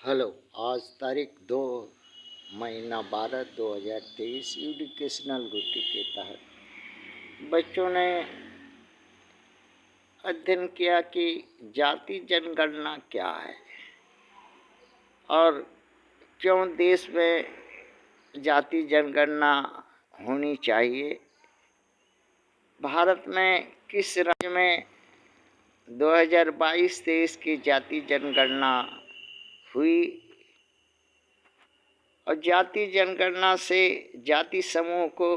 Hello. आज तारीख 2 महीना 12 2023 एजुकेशनल ड्यूटी के तहत बच्चों ने अध्ययन किया कि जाति जनगणना क्या है और क्यों देश में जाति जनगणना होनी चाहिए। भारत में किस राज्य में 2022-23 की जाति जनगणना हुई और जाति जनगणना से जाति समूह को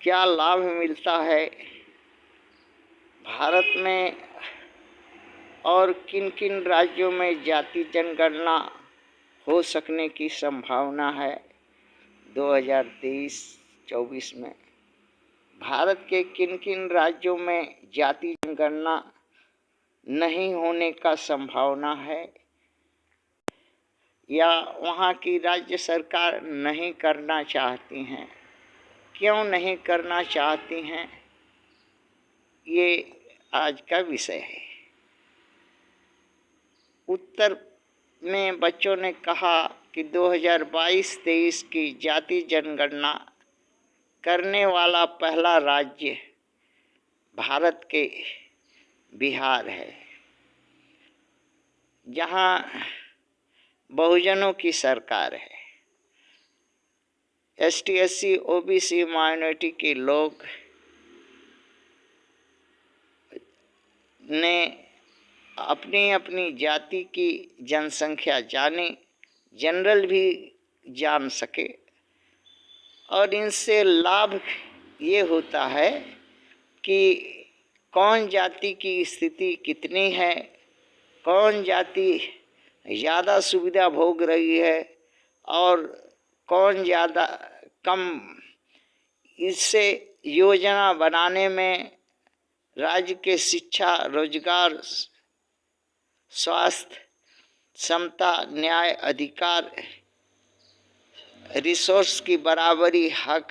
क्या लाभ मिलता है, भारत में और किन किन राज्यों में जाति जनगणना हो सकने की संभावना है 2023-24 में। भारत के किन किन राज्यों में जाति जनगणना नहीं होने का संभावना है या वहाँ की राज्य सरकार नहीं करना चाहती हैं, क्यों नहीं करना चाहती हैं, ये आज का विषय है। उत्तर में बच्चों ने कहा कि 2022-23 की जाति जनगणना करने वाला पहला राज्य भारत के बिहार है, जहाँ बहुजनों की सरकार है। ST SC OBC माइनॉरिटी के लोग ने अपनी अपनी जाति की जनसंख्या जाने, जनरल भी जान सके और इनसे लाभ ये होता है कि कौन जाति की स्थिति कितनी है, कौन जाति ज़्यादा सुविधा भोग रही है और कौन ज़्यादा कम। इससे योजना बनाने में राज्य के शिक्षा, रोजगार, स्वास्थ्य, समता, न्याय, अधिकार, रिसोर्स की बराबरी, हक,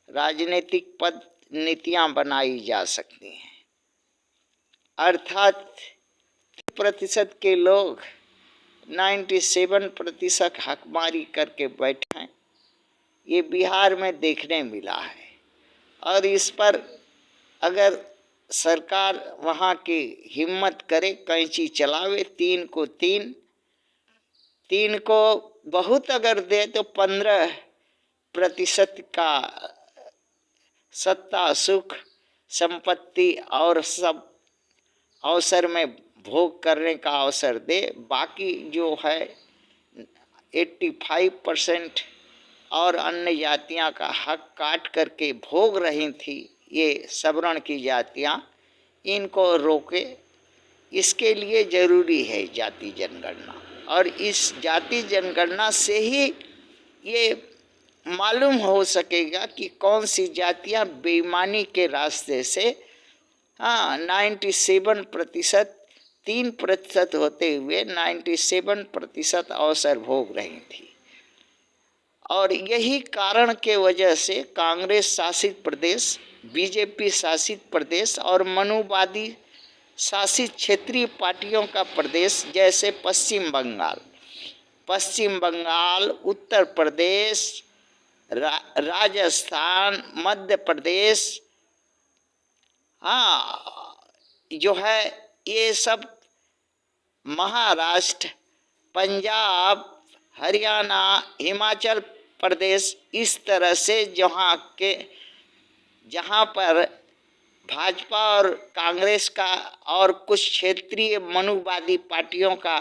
राजनीतिक पद, नीतियां बनाई जा सकती हैं। अर्थात 30% के लोग 97% हकमारी करके बैठे हैं, ये बिहार में देखने मिला है। और इस पर अगर सरकार वहाँ की हिम्मत करे, कैंची चलावे, 3 को 3, 3 को बहुत अगर दे तो 15% का सत्ता, सुख, संपत्ति और सब अवसर में भोग करने का अवसर दे। बाकी जो है 85% और अन्य जातियां का हक काट करके भोग रही थी, ये सवर्ण की जातियां, इनको रोके। इसके लिए जरूरी है जाति जनगणना, और इस जाति जनगणना से ही ये मालूम हो सकेगा कि कौन सी जातियां बेईमानी के रास्ते से 97%, 3% होते हुए 97% अवसर भोग रही थी। और यही कारण के वजह से कांग्रेस शासित प्रदेश, बीजेपी शासित प्रदेश और मनुवादी शासित क्षेत्रीय पार्टियों का प्रदेश जैसे पश्चिम बंगाल, उत्तर प्रदेश, राजस्थान, मध्य प्रदेश, जो है ये सब, महाराष्ट्र, पंजाब, हरियाणा, हिमाचल प्रदेश, इस तरह से जहाँ पर भाजपा और कांग्रेस का और कुछ क्षेत्रीय मनुवादी पार्टियों का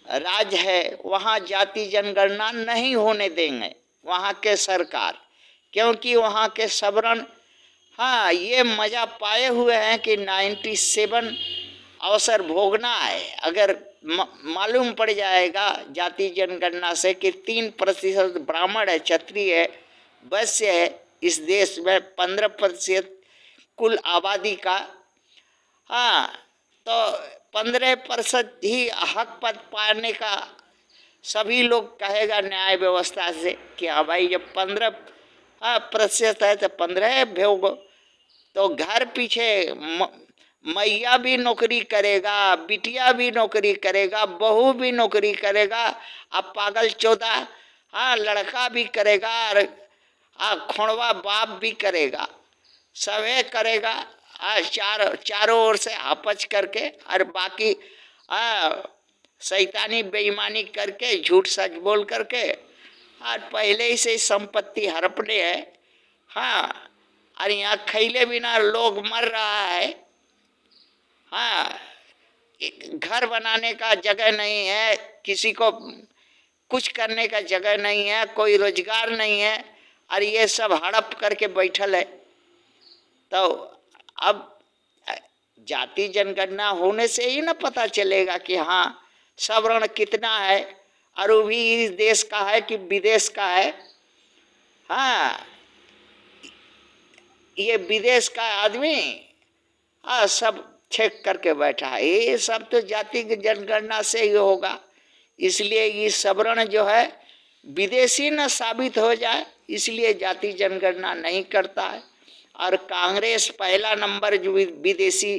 राज है, वहाँ जाति जनगणना नहीं होने देंगे वहाँ के सरकार, क्योंकि वहाँ के सवर्ण ये मज़ा पाए हुए हैं कि 97 अवसर भोगना है। अगर मालूम पड़ जाएगा जाति जनगणना से कि 3% ब्राह्मण है, क्षत्रिय है, वैश्य है, इस देश में 15% कुल आबादी का, तो 15% ही हक पद पाने का सभी लोग कहेगा न्याय व्यवस्था से कि हाँ भाई, जब 15% है तो 15 भोगो। तो घर पीछे मैया भी नौकरी करेगा, बिटिया भी नौकरी करेगा, बहू भी नौकरी करेगा, अब पागल चौदह हाँ लड़का भी करेगा, और खोड़वा बाप भी करेगा, सवे करेगा। चारों ओर से आपस करके, और बाकी शैतानी बेईमानी करके, झूठ सच बोल करके, और पहले ही से संपत्ति हड़पने है। हाँ, और यहाँ खैले बिना लोग मर रहा है। हाँ, घर बनाने का जगह नहीं है, किसी को कुछ करने का जगह नहीं है, कोई रोजगार नहीं है, और ये सब हड़प करके बैठल है। तो अब जाति जनगणना होने से ही ना पता चलेगा कि हाँ सवर्ण कितना है, और वो भी इस देश का है कि विदेश का है। हाँ, ये विदेश का आदमी सब चेक करके बैठा है। ये सब तो जाति की जनगणना से ही होगा। इसलिए ये सवर्ण जो है विदेशी न साबित हो जाए, इसलिए जाति जनगणना नहीं करता है। और कांग्रेस पहला नंबर जो विदेशी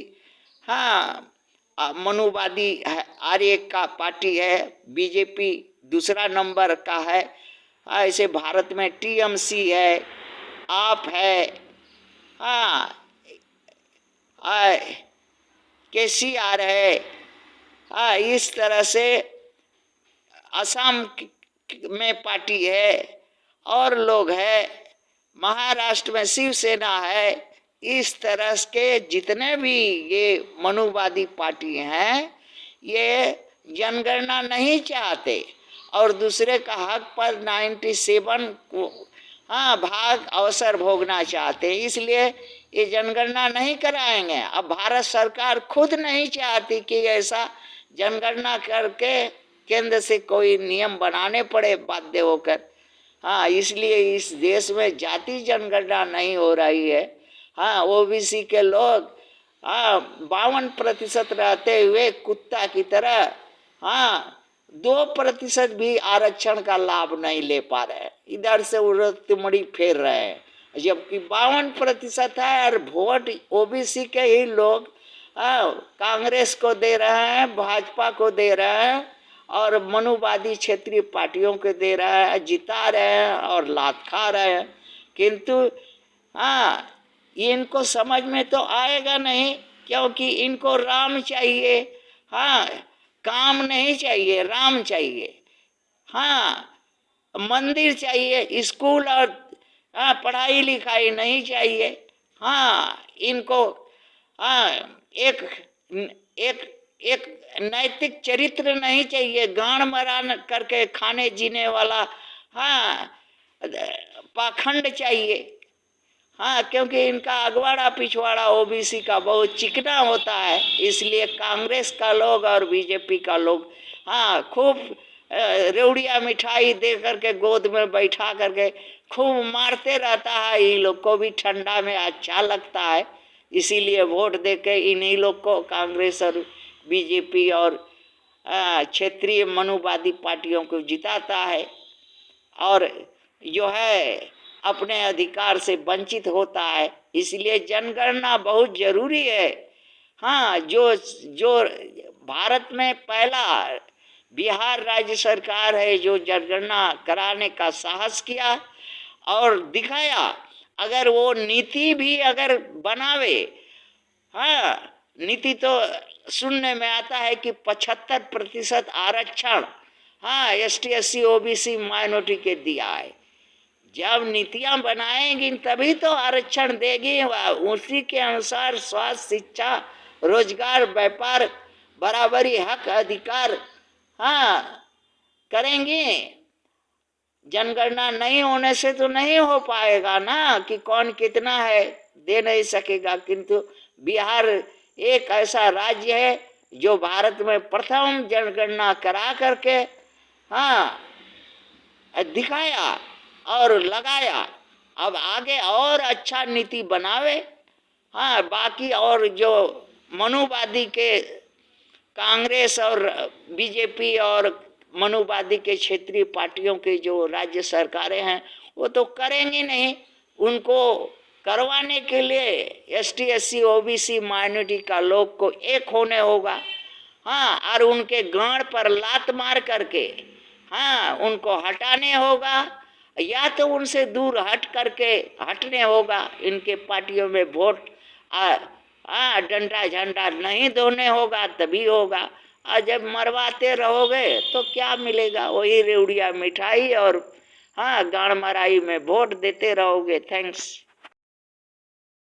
मनुवादी है, आर्य का पार्टी है। बीजेपी दूसरा नंबर का है। ऐसे भारत में टीएमसी है, आप है, केसीआर है। इस तरह से असम में पार्टी है और लोग है, महाराष्ट्र में शिवसेना है। इस तरह के जितने भी ये मनुवादी पार्टी हैं, ये जनगणना नहीं चाहते और दूसरे का हक पर 97 को भाग अवसर भोगना चाहते। इसलिए ये जनगणना नहीं कराएंगे। अब भारत सरकार खुद नहीं चाहती कि ऐसा जनगणना करके केंद्र से कोई नियम बनाने पड़े बाध्य होकर। इसलिए इस देश में जाति जनगणना नहीं हो रही है। ओबीसी के लोग 52% रहते हुए कुत्ता की तरह 2% भी आरक्षण का लाभ नहीं ले पा रहे, इधर से उधर तिमड़ी फेर रहे हैं। जबकि 52% है और वोट ओबीसी के ही लोग कांग्रेस को दे रहे हैं, भाजपा को दे रहे हैं और मनुवादी क्षेत्रीय पार्टियों को दे रहे हैं, जिता रहे हैं और लात खा रहे हैं। किंतु इनको समझ में तो आएगा नहीं, क्योंकि इनको राम चाहिए। काम नहीं चाहिए, राम चाहिए। मंदिर चाहिए, स्कूल और पढ़ाई लिखाई नहीं चाहिए। इनको एक एक एक नैतिक चरित्र नहीं चाहिए, गाड़ मरान करके खाने जीने वाला पाखंड चाहिए। क्योंकि इनका अगवाड़ा पिछवाड़ा ओबीसी का बहुत चिकना होता है। इसलिए कांग्रेस का लोग और बीजेपी का लोग खूब रेवड़िया मिठाई दे करके गोद में बैठा करके खूब मारते रहता है। इन लोग को भी ठंडा में अच्छा लगता है, इसीलिए वोट देके इन्हीं लोग को कांग्रेस और बीजेपी और क्षेत्रीय मनुवादी पार्टियों को जिताता है और जो है अपने अधिकार से वंचित होता है। इसलिए जनगणना बहुत जरूरी है। जो भारत में पहला बिहार राज्य सरकार है जो जनगणना कराने का साहस किया और दिखाया। अगर वो नीति भी अगर बनावे, नीति तो सुनने में आता है कि 75% आरक्षण ST SC OBC माइनॉरिटी के दिया है। जब नीतियां बनाएंगी तभी तो आरक्षण देगी, उसी के अनुसार स्वास्थ्य, शिक्षा, रोजगार, व्यापार, बराबरी, हक, अधिकार करेंगे। जनगणना नहीं होने से तो नहीं हो पाएगा ना कि कौन कितना है, दे नहीं सकेगा। किंतु बिहार एक ऐसा राज्य है जो भारत में प्रथम जनगणना करा करके दिखाया और लगाया। अब आगे और अच्छा नीति बनावे। बाकी और जो मनुवादी के कांग्रेस और बीजेपी और मनुवादी के क्षेत्रीय पार्टियों के जो राज्य सरकारें हैं वो तो करेंगी नहीं। उनको करवाने के लिए ST SC OBC माइनॉरिटी का लोग को एक होने होगा। हाँ, और उनके गांड पर लात मार करके हाँ उनको हटाने होगा, या तो उनसे दूर हटने होगा। इनके पार्टियों में वोट डंडा झंडा नहीं धोने होगा, तभी होगा। और जब मरवाते रहोगे तो क्या मिलेगा? वही रेवड़िया मिठाई और हाँ गाड़ मराई में वोट देते रहोगे। थैंक्स।